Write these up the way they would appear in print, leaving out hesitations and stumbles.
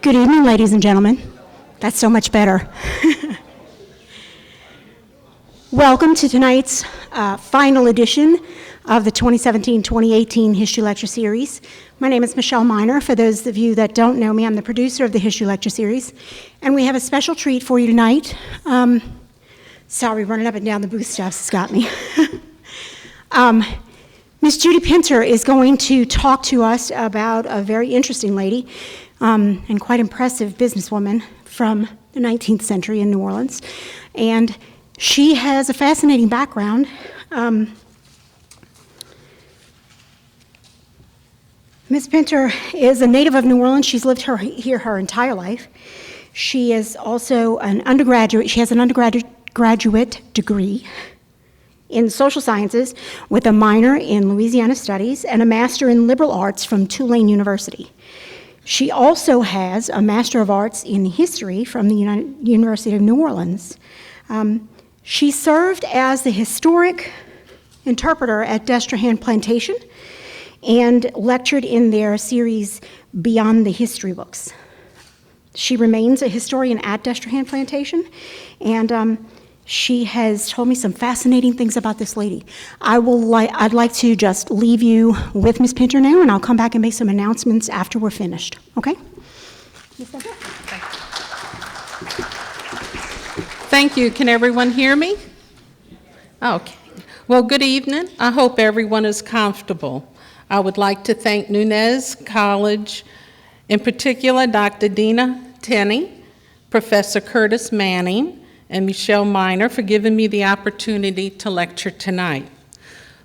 Good evening, ladies and gentlemen. That's so much better. Welcome to tonight's final edition of the 2017-2018 History Lecture Series. My name is Michelle Miner. For those of you that don't know me, I'm the producer of the History Lecture Series, and we have a special treat for you tonight. Sorry, running up and down the booth steps has got me. Miss Judy Pinter is going to talk to us about a very interesting lady and quite impressive businesswoman from the 19th century in New Orleans. And she has a fascinating background. Miss Pinter is a native of New Orleans. She's lived here her entire life. She is also an undergraduate. She has an undergraduate degree in social sciences with a minor in Louisiana studies and a master in liberal arts from Tulane University. She also has a Master of Arts in History from the University of New Orleans. She served as the historic interpreter at Destrehan Plantation and lectured in their series Beyond the History Books. She remains a historian at Destrehan Plantation, and she has told me some fascinating things about this lady. I'd like to just leave you with Ms. Pinter now, and I'll come back and make some announcements after we're finished. Okay? Ms. Pinter? Thank you. Can everyone hear me? Okay. Well, good evening. I hope everyone is comfortable. I would like to thank Nunez College, in particular Dr. Dina Tenney, Professor Curtis Manning, and Michelle Miner for giving me the opportunity to lecture tonight.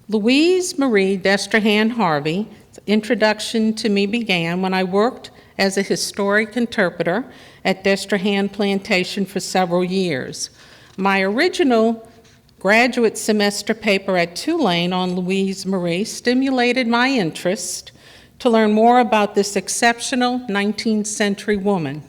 Louise Marie Destrehan Harvey's introduction to me began when I worked as a historic interpreter at Destrehan Plantation for several years. My original graduate semester paper at Tulane on Louise Marie stimulated my interest to learn more about this exceptional 19th century woman.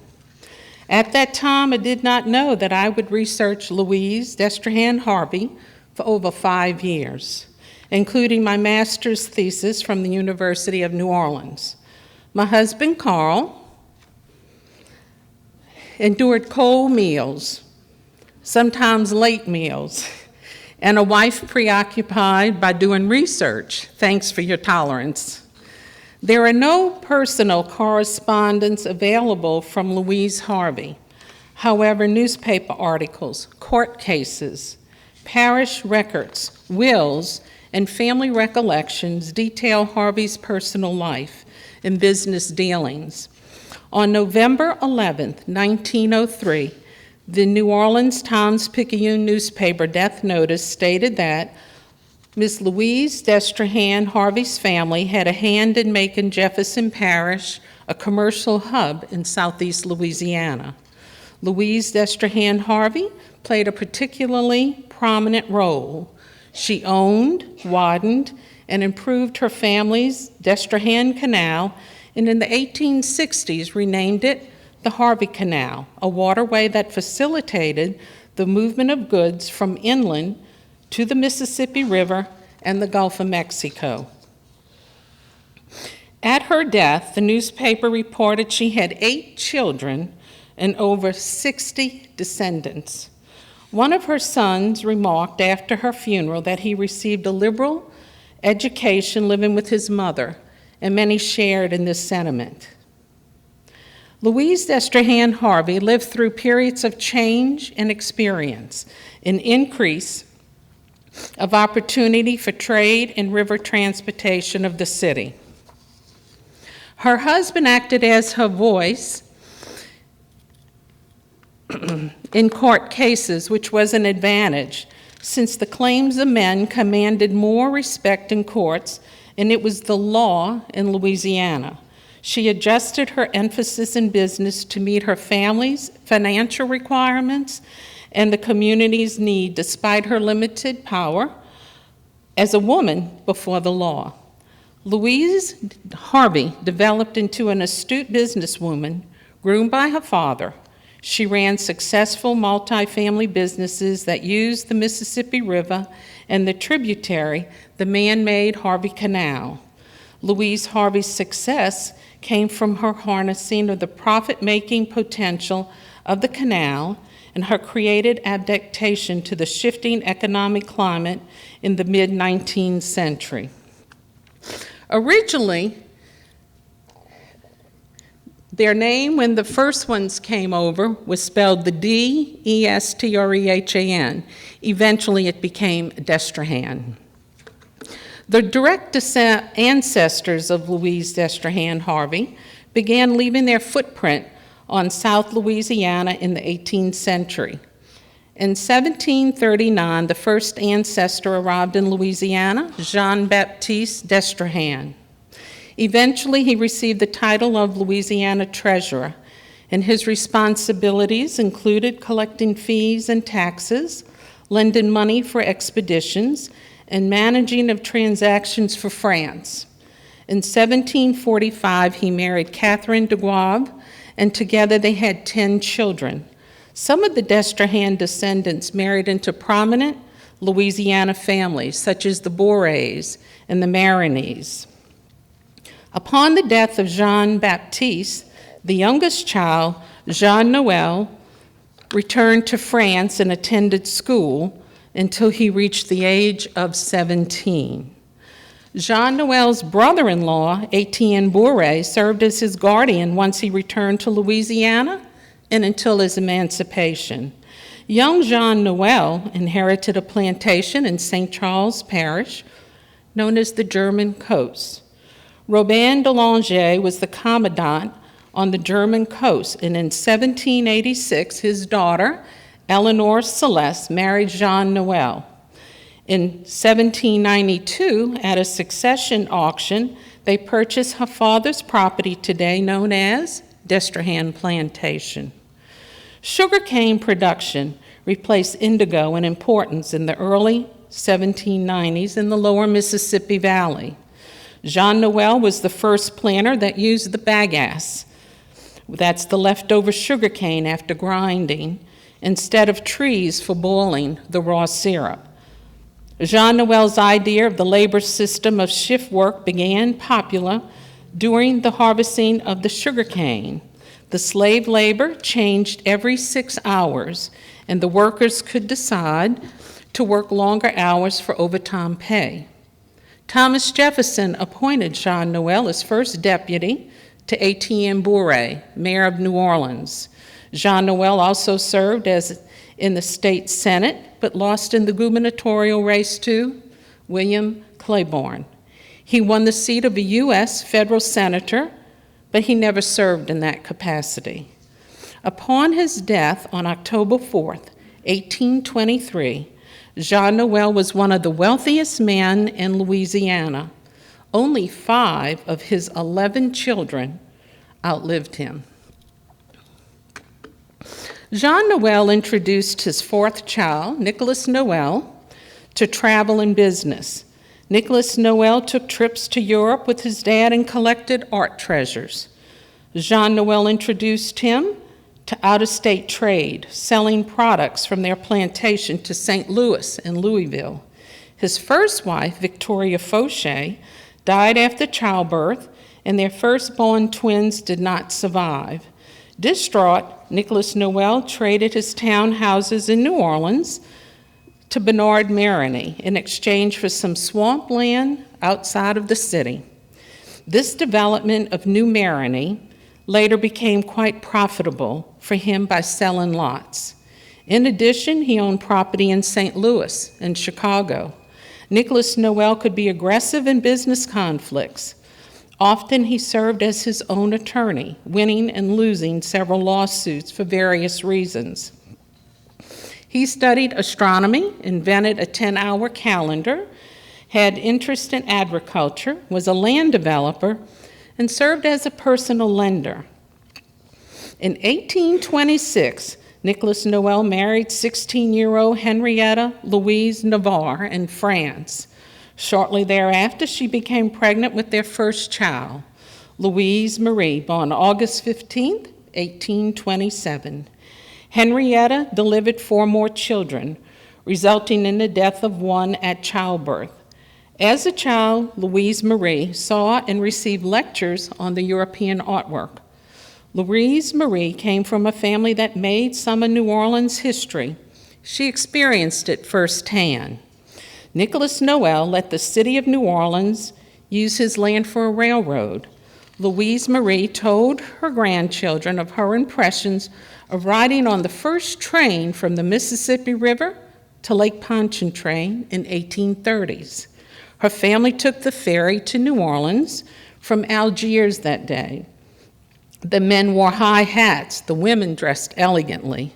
At that time, I did not know that I would research Louise Destrehan Harvey for over 5 years, including my master's thesis from the University of New Orleans. My husband, Carl, endured cold meals, sometimes late meals, and a wife preoccupied by doing research. Thanks for your tolerance. There are no personal correspondence available from Louise Harvey. However, newspaper articles, court cases, parish records, wills, and family recollections detail Harvey's personal life and business dealings. On November 11th, 1903, the New Orleans Times-Picayune newspaper death notice stated that Ms. Louise Destrehan Harvey's family had a hand in making Jefferson Parish a commercial hub in southeast Louisiana. Louise Destrehan Harvey played a particularly prominent role. She owned, widened, and improved her family's Destrehan Canal, and in the 1860s renamed it the Harvey Canal, a waterway that facilitated the movement of goods from inland to the Mississippi River and the Gulf of Mexico. At her death, the newspaper reported she had 8 children and over 60 descendants. One of her sons remarked after her funeral that he received a liberal education living with his mother, and many shared in this sentiment. Louise Destrehan Harvey lived through periods of change and experience, an increase of opportunity for trade and river transportation of the city. Her husband acted as her voice in court cases, which was an advantage, since the claims of men commanded more respect in courts, and it was the law in Louisiana. She adjusted her emphasis in business to meet her family's financial requirements and the community's need, despite her limited power as a woman before the law. Louise Harvey developed into an astute businesswoman groomed by her father. She ran successful multifamily businesses that used the Mississippi River and the tributary, the man-made Harvey Canal. Louise Harvey's success came from her harnessing of the profit-making potential of the canal and her creative adaptation to the shifting economic climate in the mid-19th century. Originally, their name, when the first ones came over, was spelled the Destrehan. Eventually, it became Destrehan. The direct ancestors of Louise Destrehan Harvey began leaving their footprint on South Louisiana in the 18th century. In 1739, the first ancestor arrived in Louisiana, Jean-Baptiste Destrehan. Eventually, he received the title of Louisiana Treasurer, and his responsibilities included collecting fees and taxes, lending money for expeditions, and managing of transactions for France. In 1745, he married Catherine de Guave, and together they had 10 children. Some of the Destrehan descendants married into prominent Louisiana families, such as the Bourets and the Maronese. Upon the death of Jean-Baptiste, the youngest child, Jean-Noël, returned to France and attended school until he reached the age of 17. Jean-Noël's brother-in-law, Etienne Bourret, served as his guardian once he returned to Louisiana and until his emancipation. Young Jean-Noël inherited a plantation in St. Charles Parish known as the German Coast. Robin de Langeais was the commandant on the German coast, and in 1786, his daughter, Eleanor Celeste, married Jean-Noël. In 1792, at a succession auction, they purchased her father's property, today known as Destrehan Plantation. Sugarcane production replaced indigo in importance in the early 1790s in the lower Mississippi Valley. Jean-Noël was the first planter that used the bagasse. That's the leftover sugarcane after grinding, instead of trees for boiling the raw syrup. Jean-Noël's idea of the labor system of shift work began popular during the harvesting of the sugarcane. The slave labor changed every 6 hours, and the workers could decide to work longer hours for overtime pay. Thomas Jefferson appointed Jean-Noël as first deputy to Etienne Bourret, mayor of New Orleans. Jean-Noël also served as in the state senate, but lost in the gubernatorial race to William Claiborne. He won the seat of a U.S. federal senator, but he never served in that capacity. Upon his death on October 4th, 1823, Jean-Noël was one of the wealthiest men in Louisiana. Only 5 of his 11 children outlived him. Jean-Noël introduced his 4th child, Nicholas Noël, to travel and business. Nicholas Noël took trips to Europe with his dad and collected art treasures. Jean-Noël introduced him to out-of-state trade, selling products from their plantation to St. Louis and Louisville. His first wife, Victoria Fauché, died after childbirth, and their firstborn twins did not survive. Distraught, Nicholas Noël traded his townhouses in New Orleans to Bernard Maroney in exchange for some swampland outside of the city. This development of New Maroney later became quite profitable for him by selling lots. In addition, he owned property in St. Louis and Chicago. Nicholas Noël could be aggressive in business conflicts. Often he served as his own attorney, winning and losing several lawsuits for various reasons. He studied astronomy, invented a 10-hour calendar, had interest in agriculture, was a land developer, and served as a personal lender. In 1826, Nicholas Noël married 16-year-old Henrietta Louise Navarre in France. Shortly thereafter, she became pregnant with their first child, Louise Marie, born August 15, 1827. Henrietta delivered 4 more children, resulting in the death of one at childbirth. As a child, Louise Marie saw and received lectures on the European artwork. Louise Marie came from a family that made some of New Orleans history. She experienced it firsthand. Nicholas Noel let the city of New Orleans use his land for a railroad. Louise Marie told her grandchildren of her impressions of riding on the first train from the Mississippi River to Lake Pontchartrain in 1830s. Her family took the ferry to New Orleans from Algiers that day. The men wore high hats, the women dressed elegantly.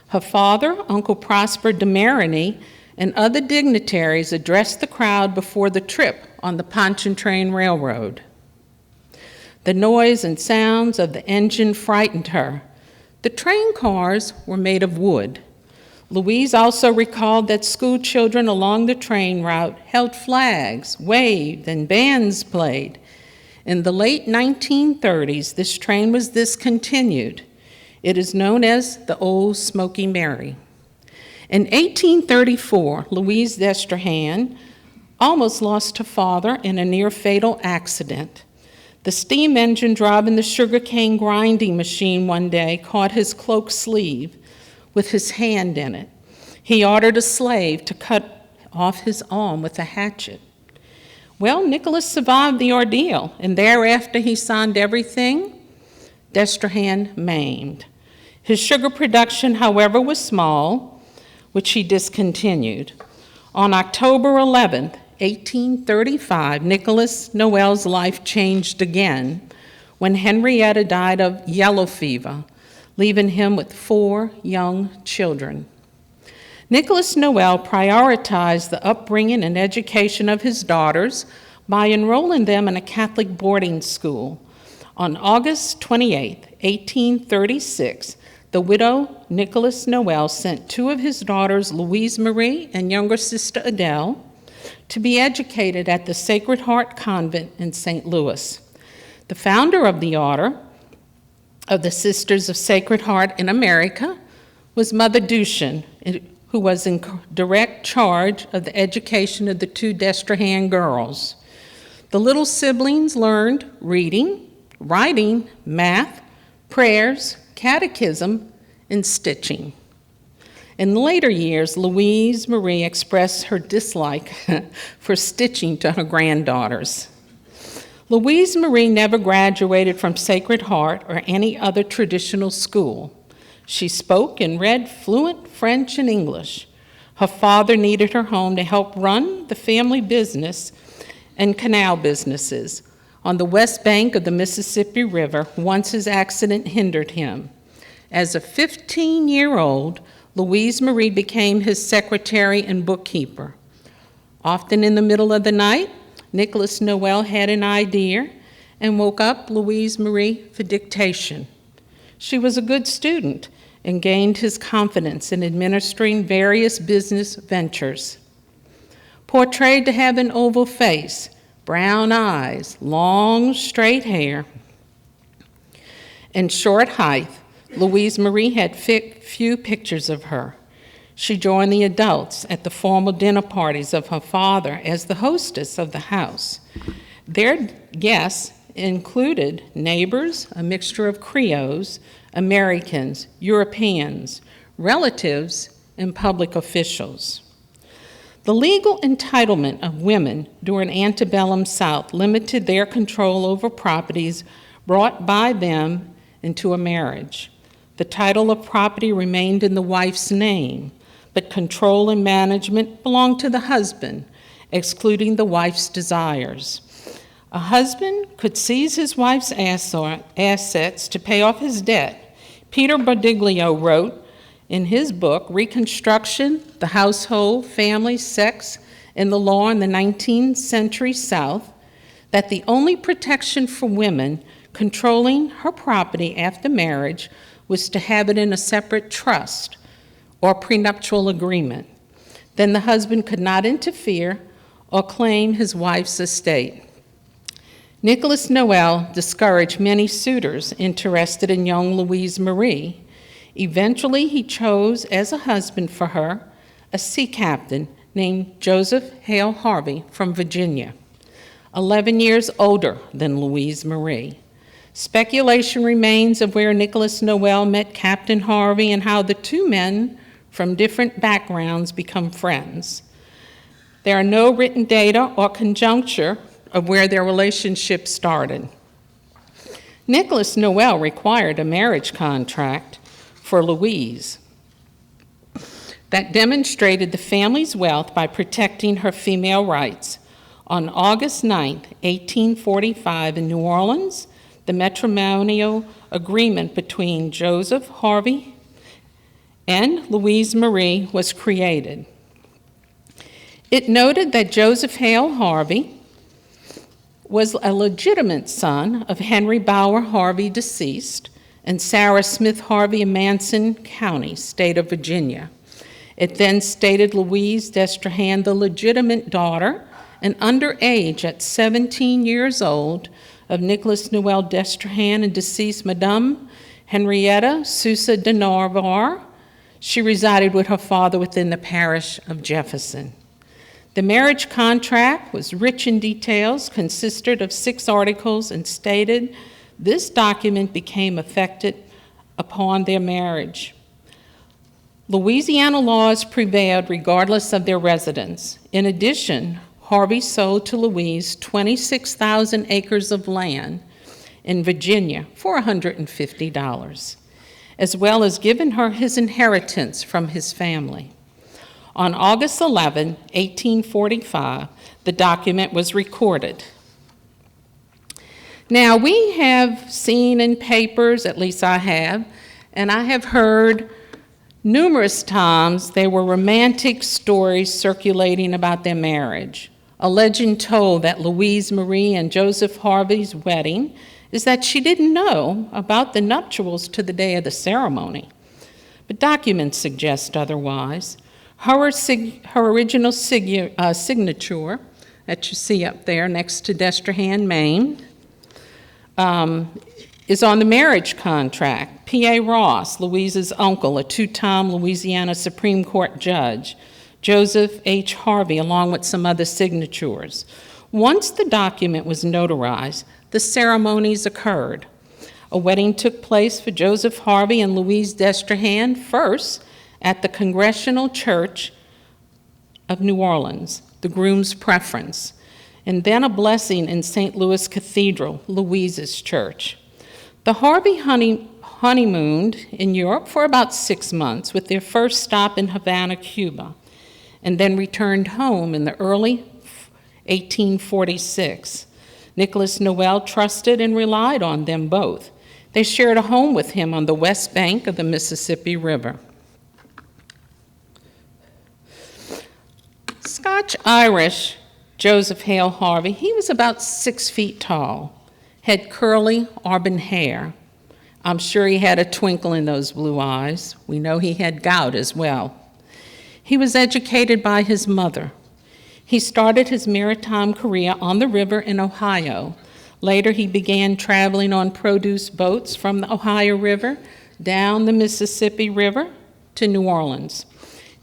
Her father, Uncle Prosper de Marigny, and other dignitaries addressed the crowd before the trip on the Pontchartrain Railroad. The noise and sounds of the engine frightened her. The train cars were made of wood. Louise also recalled that school children along the train route held flags, waved, and bands played. In the late 1930s, this train was discontinued. It is known as the Old Smoky Mary. In 1834, Louise Destrehan almost lost her father in a near-fatal accident. The steam engine driving the sugarcane grinding machine one day caught his cloak sleeve with his hand in it. He ordered a slave to cut off his arm with a hatchet. Well, Nicholas survived the ordeal, and thereafter he signed everything Destrehan maimed. His sugar production, however, was small, which he discontinued. On October 11th, 1835, Nicholas Noel's life changed again when Henrietta died of yellow fever, leaving him with 4 young children. Nicholas Noel prioritized the upbringing and education of his daughters by enrolling them in a Catholic boarding school. On August 28, 1836, the widow Nicholas Noel sent 2 of his daughters, Louise Marie and younger sister Adele, to be educated at the Sacred Heart Convent in St. Louis. The founder of the order of the Sisters of Sacred Heart in America was Mother Dushan, who was in direct charge of the education of the 2 Destrehan girls. The little siblings learned reading, writing, math, prayers, catechism, and stitching. In later years, Louise Marie expressed her dislike for stitching to her granddaughters. Louise Marie never graduated from Sacred Heart or any other traditional school. She spoke and read fluent French and English. Her father needed her home to help run the family business and canal businesses on the west bank of the Mississippi River once his accident hindered him. As a 15-year-old, Louise Marie became his secretary and bookkeeper. Often in the middle of the night, Nicholas Noel had an idea and woke up Louise Marie for dictation. She was a good student and gained his confidence in administering various business ventures. Portrayed to have an oval face, brown eyes, long straight hair, and short height, Louise Marie had few pictures of her. She joined the adults at the formal dinner parties of her father as the hostess of the house. Their guests included neighbors, a mixture of Creoles, Americans, Europeans, relatives, and public officials. The legal entitlement of women during antebellum South limited their control over properties brought by them into a marriage. The title of property remained in the wife's name, but control and management belonged to the husband, excluding the wife's desires. A husband could seize his wife's assets to pay off his debt. Peter Bardiglio wrote in his book, Reconstruction, the Household, Family, Sex, and the Law in the 19th Century South, that the only protection for women controlling her property after marriage was to have it in a separate trust or prenuptial agreement. Then the husband could not interfere or claim his wife's estate. Nicholas Noel discouraged many suitors interested in young Louise Marie. Eventually, he chose as a husband for her a sea captain named Joseph Hale Harvey from Virginia, 11 years older than Louise Marie. Speculation remains of where Nicholas Noel met Captain Harvey and how the two men from different backgrounds become friends. There are no written data or conjuncture of where their relationship started. Nicholas Noel required a marriage contract for Louise that demonstrated the family's wealth by protecting her female rights. On August 9, 1845, in New Orleans, the matrimonial agreement between Joseph Harvey and Louise Marie was created. It noted that Joseph Hale Harvey was a legitimate son of Henry Bower Harvey, deceased, and Sarah Smith Harvey of Manson County, state of Virginia. It then stated Louise Destrehan, the legitimate daughter and underage at 17 years old of Nicholas Noel Destrehan and deceased Madame Henrietta Sousa de Narvar. She resided with her father within the parish of Jefferson. The marriage contract was rich in details, consisted of 6 articles, and stated this document became effective upon their marriage. Louisiana laws prevailed regardless of their residence. In addition, Harvey sold to Louise 26,000 acres of land in Virginia for $150, as well as given her his inheritance from his family. On August 11, 1845, the document was recorded. Now, we have seen in papers, at least I have, and I have heard numerous times there were romantic stories circulating about their marriage. A legend told that Louise Marie and Joseph Harvey's wedding is that she didn't know about the nuptials to the day of the ceremony. But documents suggest otherwise. Her original signature that you see up there next to Destrehan, Maine, is on the marriage contract. P.A. Ross, Louise's uncle, a 2-time Louisiana Supreme Court judge, Joseph H. Harvey, along with some other signatures. Once the document was notarized, the ceremonies occurred. A wedding took place for Joseph Harvey and Louise Destrehan, first at the Congregational Church of New Orleans, the groom's preference, and then a blessing in St. Louis Cathedral, Louise's church. The Harvey honeymooned in Europe for about 6 months, with their first stop in Havana, Cuba, and then returned home in the early 1846. Nicholas Noel trusted and relied on them both. They shared a home with him on the west bank of the Mississippi River. Scotch-Irish Joseph Hale Harvey, he was about 6 feet tall, had curly auburn hair. I'm sure he had a twinkle in those blue eyes. We know he had gout as well. He was educated by his mother. He started his maritime career on the river in Ohio. Later, he began traveling on produce boats from the Ohio River down the Mississippi River to New Orleans.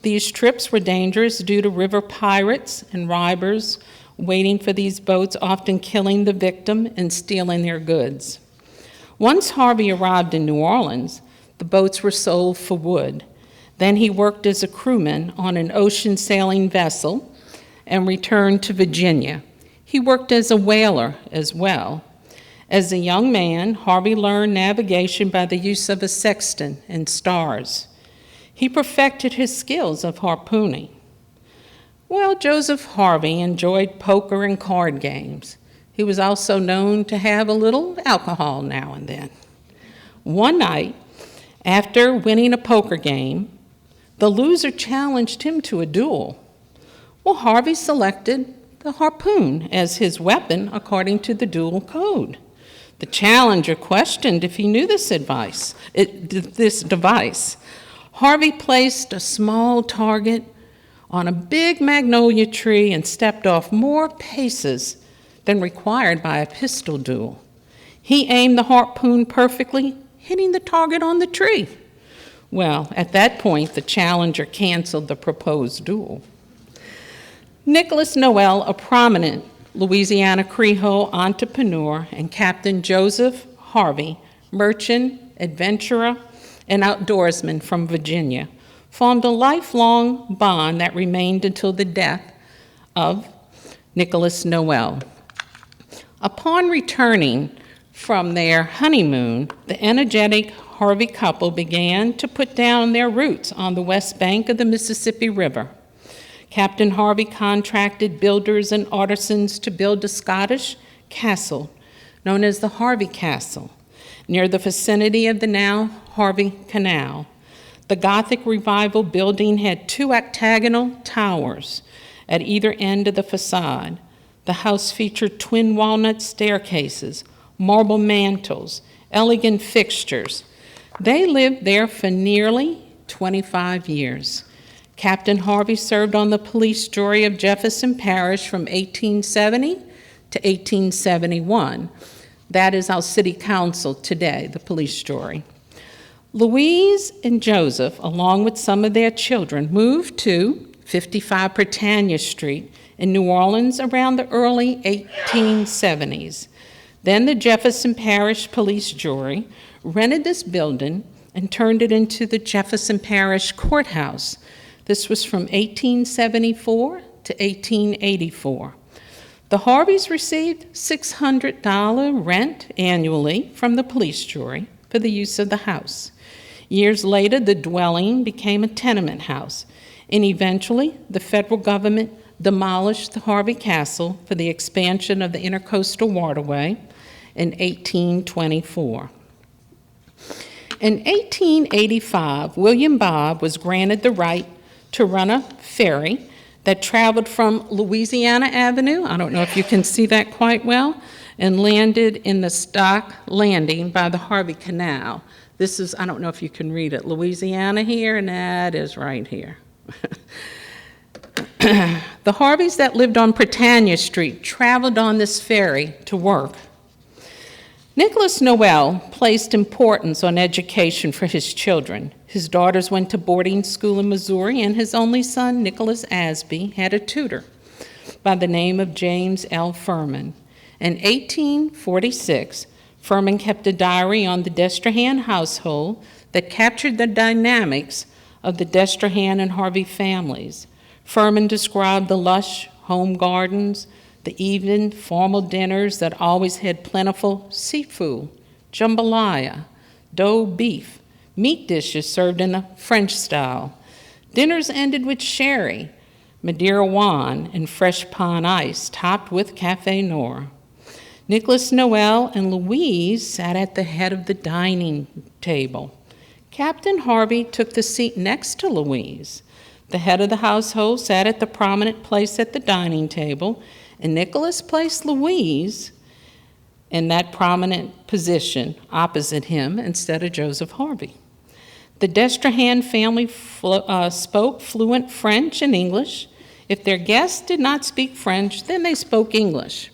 These trips were dangerous due to river pirates and robbers waiting for these boats, often killing the victim and stealing their goods. Once Harvey arrived in New Orleans, the boats were sold for wood. Then he worked as a crewman on an ocean sailing vessel and returned to Virginia. He worked as a whaler as well. As a young man, Harvey learned navigation by the use of a sextant and stars. He perfected his skills of harpooning. Well, Joseph Harvey enjoyed poker and card games. He was also known to have a little alcohol now and then. One night, after winning a poker game, the loser challenged him to a duel. Well, Harvey selected the harpoon as his weapon according to the duel code. The challenger questioned if he knew this device. Harvey placed a small target on a big magnolia tree and stepped off more paces than required by a pistol duel. He aimed the harpoon perfectly, hitting the target on the tree. Well, at that point, the challenger canceled the proposed duel. Nicholas Noel, a prominent Louisiana Creole entrepreneur, and Captain Joseph Harvey, merchant, adventurer, and outdoorsman from Virginia, formed a lifelong bond that remained until the death of Nicholas Noel. Upon returning from their honeymoon, the energetic Harvey couple began to put down their roots on the west bank of the Mississippi River. Captain Harvey contracted builders and artisans to build a Scottish castle known as the Harvey Castle near the vicinity of the now Harvey Canal. The Gothic Revival building had 2 octagonal towers at either end of the facade. The house featured twin walnut staircases, marble mantels, elegant fixtures. They lived there for nearly 25 years. Captain Harvey served on the police jury of Jefferson Parish from 1870 to 1871. That is our city council today, the police jury. Louise and Joseph, along with some of their children, moved to 55 Britannia Street in New Orleans around the early 1870s. Then the Jefferson Parish Police Jury rented this building and turned it into the Jefferson Parish Courthouse. This was from 1874 to 1884. The Harveys received $600 rent annually from the police jury for the use of the house. Years later, the dwelling became a tenement house, and eventually the federal government demolished the Harvey Castle for the expansion of the Intercoastal Waterway in 1824. In 1885, William Bob was granted the right to run a ferry that traveled from Louisiana Avenue, I don't know if you can see that quite well, and landed in the Stock Landing by the Harvey Canal. This is, I don't know if you can read it, Louisiana here, and that is right here. The Harveys that lived on Britannia Street traveled on this ferry to work. Nicholas Noel placed importance on education for his children. His daughters went to boarding school in Missouri, and his only son, Nicholas Asby, had a tutor by the name of James L. Furman. In 1846, Furman kept a diary on the Destrehan household that captured the dynamics of the Destrehan and Harvey families. Furman described the lush home gardens, the even formal dinners that always had plentiful seafood, jambalaya, dough beef, meat dishes served in the French style. Dinners ended with sherry, Madeira wine, and fresh pine ice, topped with Café Noir. Nicholas Noel and Louise sat at the head of the dining table. Captain Harvey took the seat next to Louise. The head of the household sat at the prominent place at the dining table, and Nicholas placed Louise in that prominent position opposite him instead of Joseph Harvey. The Destrehan family spoke fluent French and English. If their guests did not speak French, then they spoke English.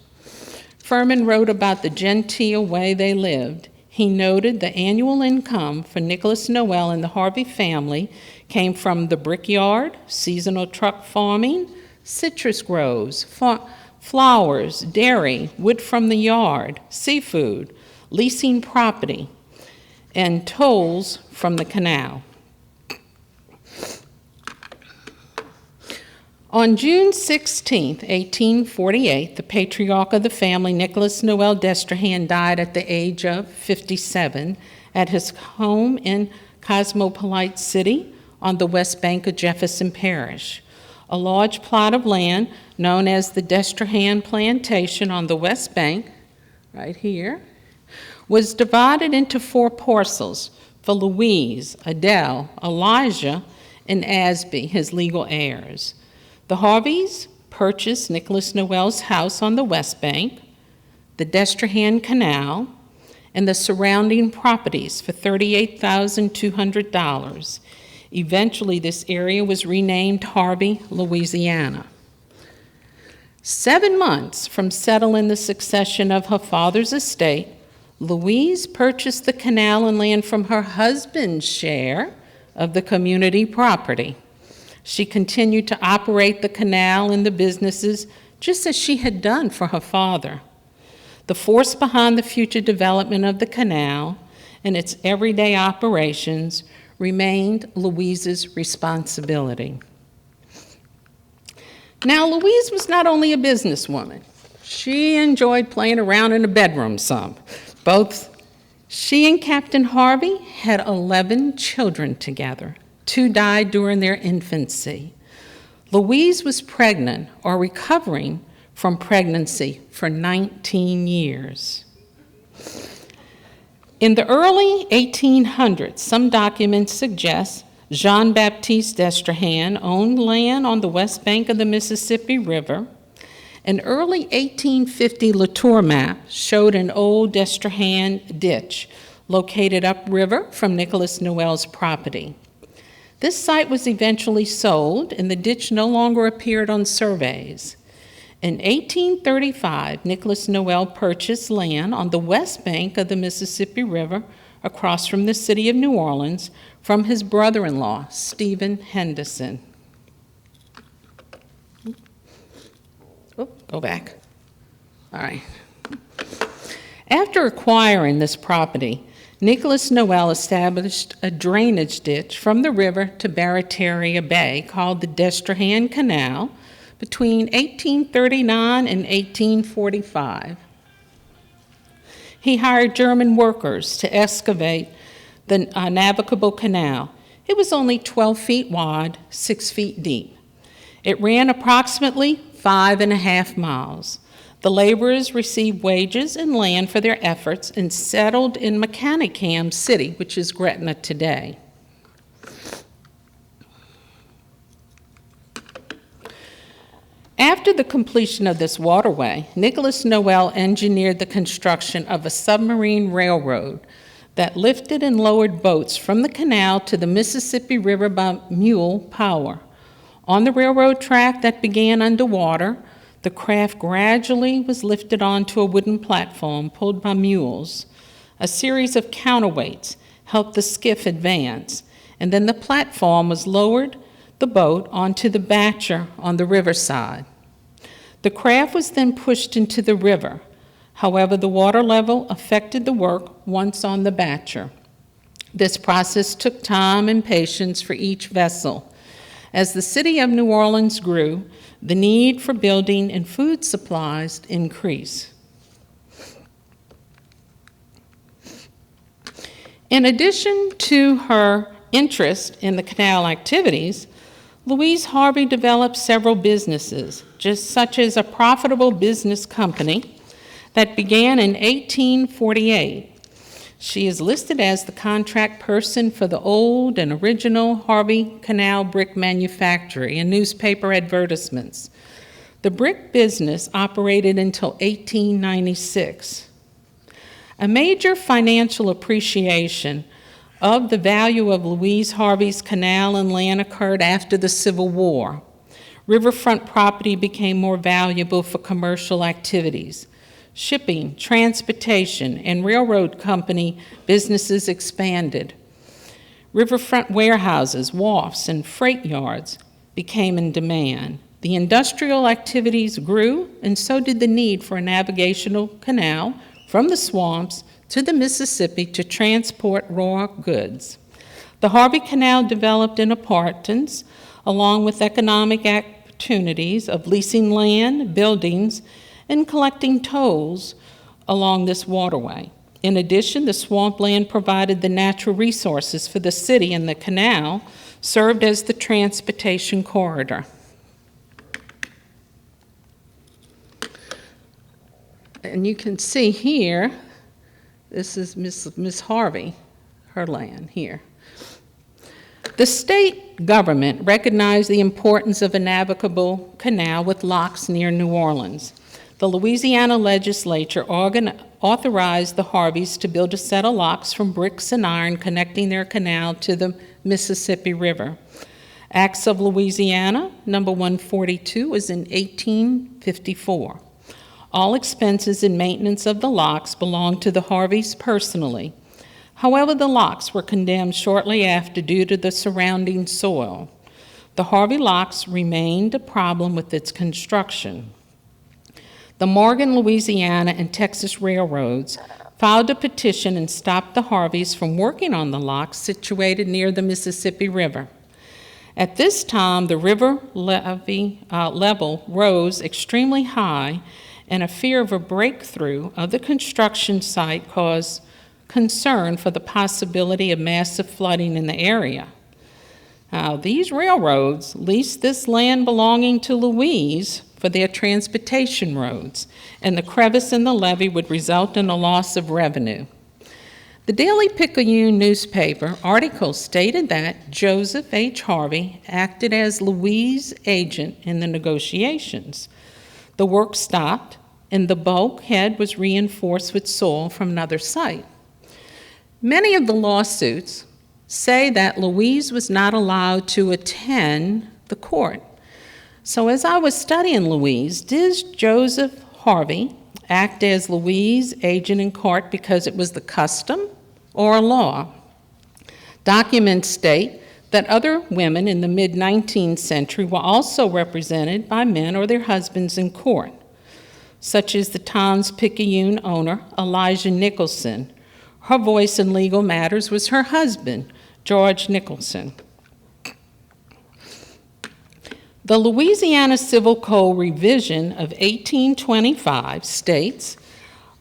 Furman wrote about the genteel way they lived. He noted the annual income for Nicholas Noel and the Harvey family came from the brickyard, seasonal truck farming, citrus groves, flowers, dairy, wood from the yard, seafood, leasing property, and tolls from the canal. On June 16, 1848, the patriarch of the family, Nicholas Noel Destrehan, died at the age of 57 at his home in Cosmopolite City on the west bank of Jefferson Parish. A large plot of land known as the Destrehan Plantation on the west bank, right here, was divided into 4 parcels for Louise, Adele, Elijah, and Asby, his legal heirs. The Harveys purchased Nicholas Noel's house on the west bank, the Destrehan Canal, and the surrounding properties for $38,200. Eventually, this area was renamed Harvey, Louisiana. 7 months from settling the succession of her father's estate, Louise purchased the canal and land from her husband's share of the community property. She continued to operate the canal and the businesses just as she had done for her father. The force behind the future development of the canal and its everyday operations remained Louise's responsibility. Now, Louise was not only a businesswoman. She enjoyed playing around in the bedroom some. Both she and Captain Harvey had 11 children together. 2 died during their infancy. Louise was pregnant or recovering from pregnancy for 19 years. In the early 1800s, some documents suggest Jean-Baptiste Destrehan owned land on the west bank of the Mississippi River. An early 1850 Latour map showed an old Destrehan ditch located upriver from Nicholas Noel's property. This site was eventually sold, and the ditch no longer appeared on surveys. In 1835, Nicholas Noel purchased land on the west bank of the Mississippi River across from the city of New Orleans from his brother-in-law, Stephen Henderson. Oh, go back. All right. After acquiring this property, Nicholas Noel established a drainage ditch from the river to Barataria Bay called the Destrehan Canal between 1839 and 1845. He hired German workers to excavate the navigable canal. It was only 12 feet wide, 6 feet deep. It ran approximately 5.5 miles. The laborers received wages and land for their efforts and settled in Mechanicam City, which is Gretna today. After the completion of this waterway, Nicholas Noel engineered the construction of a submarine railroad that lifted and lowered boats from the canal to the Mississippi River by mule power. On the railroad track that began underwater, the craft gradually was lifted onto a wooden platform pulled by mules. A series of counterweights helped the skiff advance, and then the platform was lowered the boat onto the batcher on the riverside. The craft was then pushed into the river. However, the water level affected the work once on the batcher. This process took time and patience for each vessel. As the city of New Orleans grew, the need for building and food supplies increased. In addition to her interest in the canal activities, Louise Harvey developed several businesses, just such as a profitable business company that began in 1848. She is listed as the contract person for the old and original Harvey Canal brick manufactory in newspaper advertisements. The brick business operated until 1896. A major financial appreciation of the value of Louise Harvey's canal and land occurred after the Civil War. Riverfront property became more valuable for commercial activities. Shipping, transportation, and railroad company businesses expanded. Riverfront warehouses, wharfs, and freight yards became in demand. The industrial activities grew, and so did the need for a navigational canal from the swamps to the Mississippi to transport raw goods. The Harvey Canal developed in importance, along with economic opportunities of leasing land, buildings, and collecting tolls along this waterway. In addition, the swampland provided the natural resources for the city, and the canal served as the transportation corridor. And you can see here, this is Miss Harvey, her land here. The state government recognized the importance of a navigable canal with locks near New Orleans. The Louisiana legislature authorized the Harveys to build a set of locks from bricks and iron connecting their canal to the Mississippi River. Acts of Louisiana, number 142, was in 1854. All expenses and maintenance of the locks belonged to the Harveys personally. However, the locks were condemned shortly after due to the surrounding soil. The Harvey locks remained a problem with its construction. The Morgan, Louisiana, and Texas railroads filed a petition and stopped the Harveys from working on the locks situated near the Mississippi River. At this time, the river level rose extremely high, and a fear of a breakthrough of the construction site caused concern for the possibility of massive flooding in the area. Now, these railroads leased this land belonging to Louise for their transportation roads, and the crevice in the levee would result in a loss of revenue. The Daily Picayune newspaper article stated that Joseph H. Harvey acted as Louise's agent in the negotiations. The work stopped, and the bulkhead was reinforced with soil from another site. Many of the lawsuits say that Louise was not allowed to attend the court. So as I was studying Louise, did Joseph Harvey act as Louise's agent in court because it was the custom or a law? Documents state that other women in the mid-19th century were also represented by men or their husbands in court, such as the Times-Picayune owner, Elijah Nicholson. Her voice in legal matters was her husband, George Nicholson. The Louisiana Civil Code revision of 1825 states,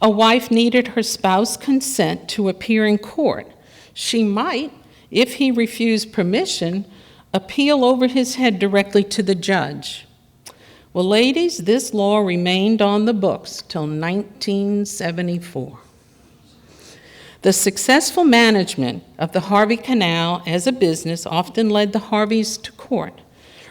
a wife needed her spouse's consent to appear in court. She might, if he refused permission, appeal over his head directly to the judge. Well, ladies, this law remained on the books till 1974. The successful management of the Harvey Canal as a business often led the Harveys to court.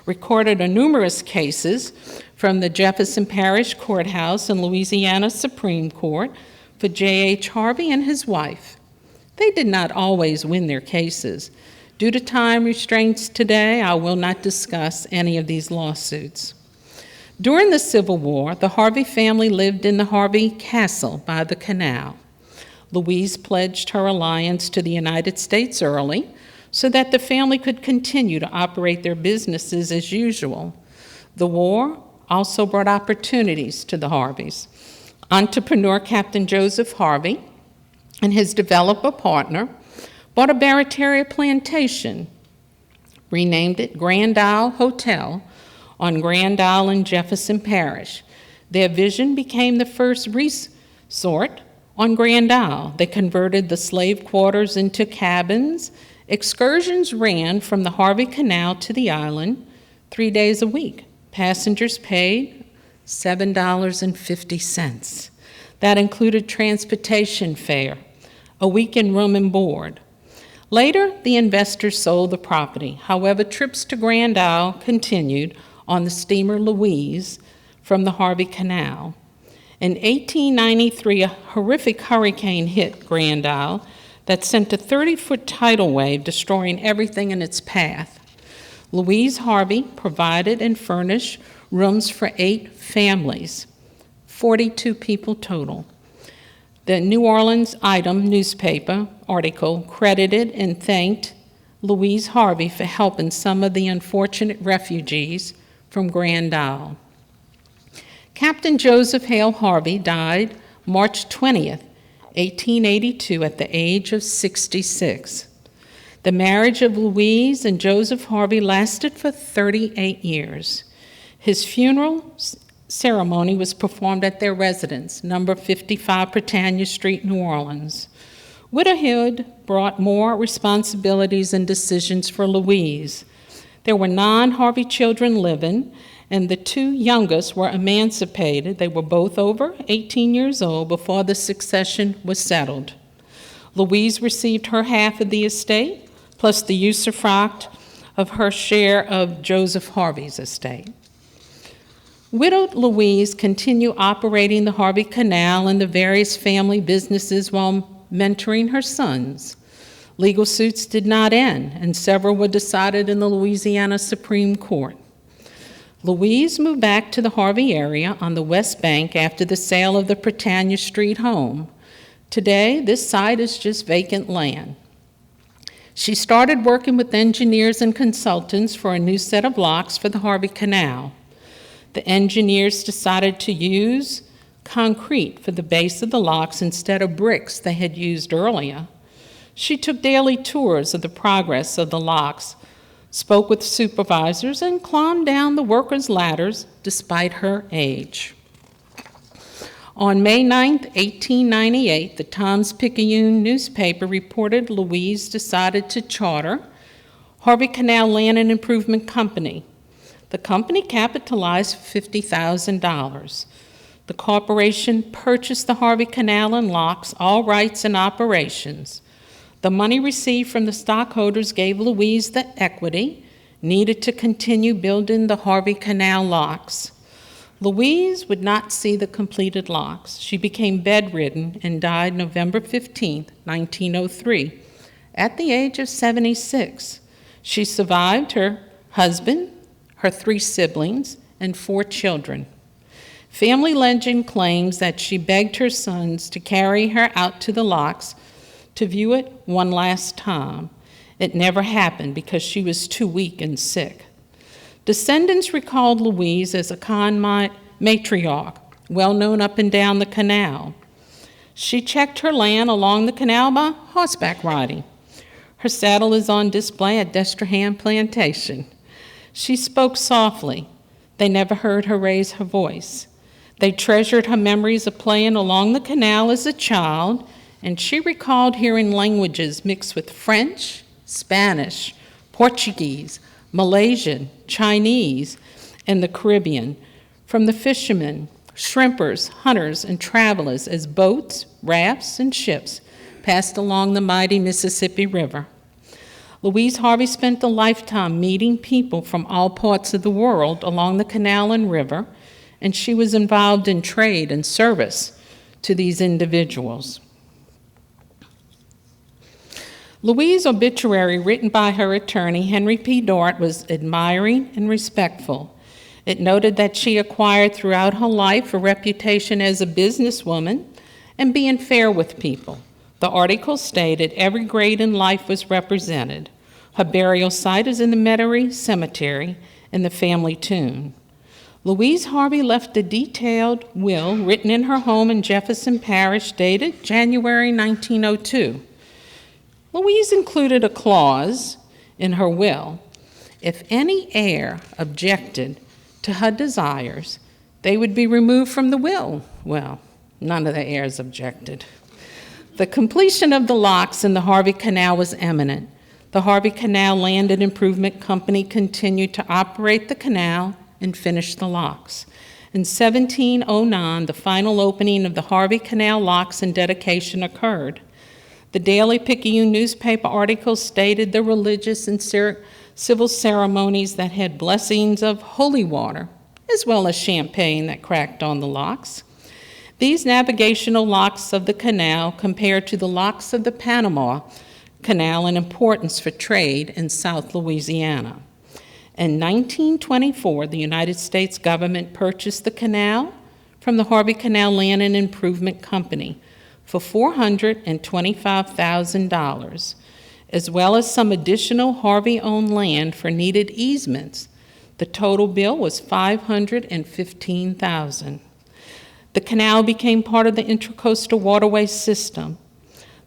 Recorded are numerous cases from the Jefferson Parish Courthouse and Louisiana Supreme Court for J.H. Harvey and his wife. They did not always win their cases. Due to time restraints today, I will not discuss any of these lawsuits. During the Civil War, the Harvey family lived in the Harvey Castle by the canal. Louise pledged her alliance to the United States early so that the family could continue to operate their businesses as usual. The war also brought opportunities to the Harveys. Entrepreneur Captain Joseph Harvey and his developer partner bought a Barataria plantation, renamed it Grand Isle Hotel on Grand Isle in Jefferson Parish. Their vision became the first resort on Grand Isle. They converted the slave quarters into cabins. Excursions ran from the Harvey Canal to the island 3 days a week. Passengers paid $7.50. That included transportation fare, a weekend room and board. Later, the investors sold the property. However, trips to Grand Isle continued on the steamer Louise from the Harvey Canal. In 1893, a horrific hurricane hit Grand Isle that sent a 30-foot tidal wave, destroying everything in its path. Louise Harvey provided and furnished rooms for 8 families, 42 people total. The New Orleans Item newspaper article credited and thanked Louise Harvey for helping some of the unfortunate refugees from Grand Isle. Captain Joseph Hale Harvey died March 20th, 1882, at the age of 66. The marriage of Louise and Joseph Harvey lasted for 38 years. His funeral ceremony was performed at their residence, number 55 Britannia Street, New Orleans. Widowhood brought more responsibilities and decisions for Louise. There were 9 Harvey children living, and the 2 youngest were emancipated. They were both over 18 years old before the succession was settled. Louise received her half of the estate, plus the usufruct of her share of Joseph Harvey's estate. Widowed Louise continued operating the Harvey Canal and the various family businesses while mentoring her sons. Legal suits did not end, and several were decided in the Louisiana Supreme Court. Louise moved back to the Harvey area on the West Bank after the sale of the Britannia Street home. Today, this site is just vacant land. She started working with engineers and consultants for a new set of locks for the Harvey Canal. The engineers decided to use concrete for the base of the locks instead of bricks they had used earlier. She took daily tours of the progress of the locks, spoke with supervisors, and climbed down the workers' ladders despite her age. On May 9, 1898, the Times-Picayune newspaper reported Louise decided to charter Harvey Canal Land and Improvement Company. The company capitalized $50,000. The corporation purchased the Harvey Canal and locks, all rights and operations. The money received from the stockholders gave Louise the equity needed to continue building the Harvey Canal locks. Louise would not see the completed locks. She became bedridden and died November 15, 1903, at the age of 76. She survived her husband, her 3 siblings, and 4 children. Family legend claims that she begged her sons to carry her out to the locks to view it one last time. It never happened because she was too weak and sick. Descendants recalled Louise as a kind matriarch, well known up and down the canal. She checked her land along the canal by horseback riding. Her saddle is on display at Destrehan Plantation. She spoke softly. They never heard her raise her voice. They treasured her memories of playing along the canal as a child, and she recalled hearing languages mixed with French, Spanish, Portuguese, Malaysian, Chinese, and the Caribbean, from the fishermen, shrimpers, hunters, and travelers as boats, rafts, and ships passed along the mighty Mississippi River. Louise Harvey spent a lifetime meeting people from all parts of the world along the canal and river, and she was involved in trade and service to these individuals. Louise's obituary, written by her attorney, Henry P. Dart, was admiring and respectful. It noted that she acquired throughout her life a reputation as a businesswoman and being fair with people. The article stated every grade in life was represented. Her burial site is in the Metairie Cemetery in the family tomb. Louise Harvey left a detailed will written in her home in Jefferson Parish dated January 1902. Louise included a clause in her will. If any heir objected to her desires, they would be removed from the will. Well, none of the heirs objected. The completion of the locks in the Harvey Canal was imminent. The Harvey Canal Land and Improvement Company continued to operate the canal and finish the locks. In 1709, the final opening of the Harvey Canal locks and dedication occurred. The Daily Picayune newspaper article stated the religious and civil ceremonies that had blessings of holy water, as well as champagne that cracked on the locks. These navigational locks of the canal compared to the locks of the Panama Canal in importance for trade in South Louisiana. In 1924, the United States government purchased the canal from the Harvey Canal Land and Improvement Company for $425,000, as well as some additional Harvey-owned land for needed easements. The total bill was $515,000. The canal became part of the Intracoastal Waterway System.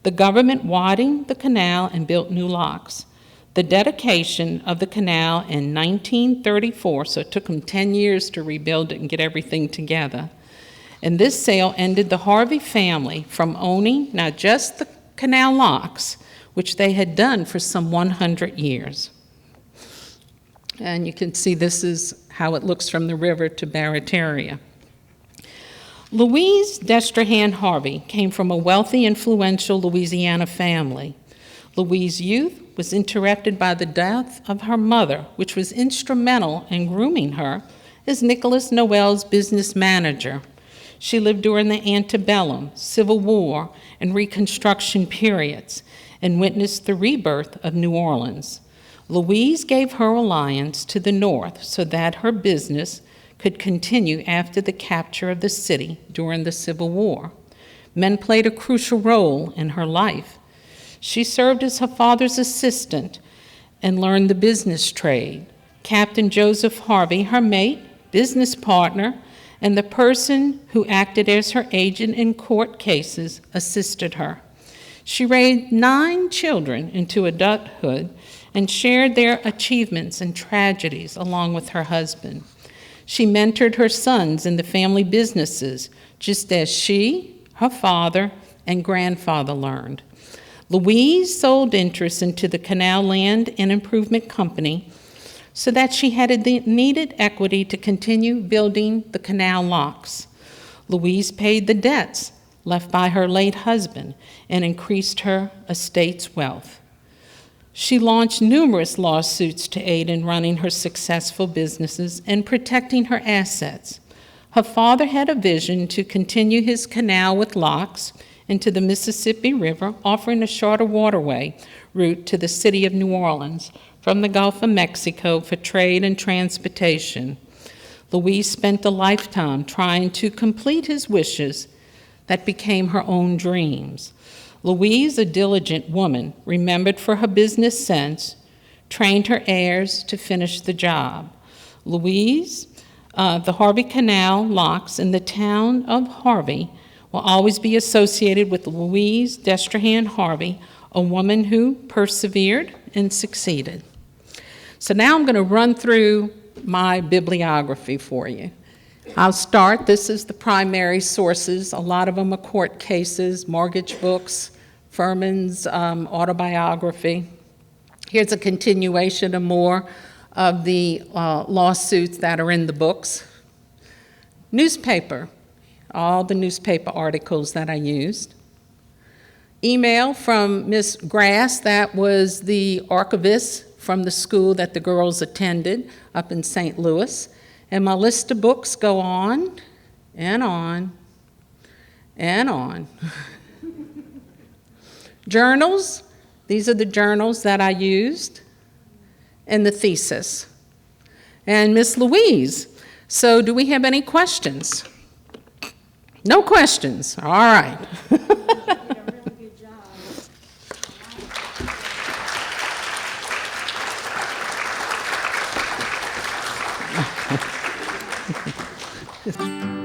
The government widened the canal and built new locks. The dedication of the canal in 1934, so it took them 10 years to rebuild it and get everything together. And this sale ended the Harvey family from owning not just the canal locks, which they had done for some 100 years. And you can see this is how it looks from the river to Barataria. Louise Destrehan Harvey came from a wealthy, influential Louisiana family. Louise's youth was interrupted by the death of her mother, which was instrumental in grooming her as Nicholas Noel's business manager. She lived during the antebellum, Civil War, and Reconstruction periods and witnessed the rebirth of New Orleans. Louise gave her alliance to the North so that her business could continue after the capture of the city during the Civil War. Men played a crucial role in her life. She served as her father's assistant and learned the business trade. Captain Joseph Harvey, her mate, business partner, and the person who acted as her agent in court cases, assisted her. She raised 9 children into adulthood and shared their achievements and tragedies along with her husband. She mentored her sons in the family businesses, just as she, her father, and grandfather learned. Louise sold interest into the Canal Land and Improvement Company so that she had the needed equity to continue building the canal locks. Louise paid the debts left by her late husband and increased her estate's wealth. She launched numerous lawsuits to aid in running her successful businesses and protecting her assets. Her father had a vision to continue his canal with locks into the Mississippi River, offering a shorter waterway route to the city of New Orleans from the Gulf of Mexico for trade and transportation. Louise spent a lifetime trying to complete his wishes that became her own dreams. Louise, a diligent woman, remembered for her business sense, trained her heirs to finish the job. Louise, the Harvey Canal locks in the town of Harvey will always be associated with Louise Destrehan Harvey, a woman who persevered and succeeded. So now I'm going to run through my bibliography for you. I'll start. This is the primary sources. A lot of them are court cases, mortgage books, Furman's autobiography. Here's a continuation of more of the lawsuits that are in the books. Newspaper, all the newspaper articles that I used. Email from Miss Grass, that was the archivist from the school that the girls attended up in St. Louis. And my list of books go on and on and on. Journals, these are the journals that I used, and the thesis. And Miss Louise, so do we have any questions? No questions, all right. Thank you.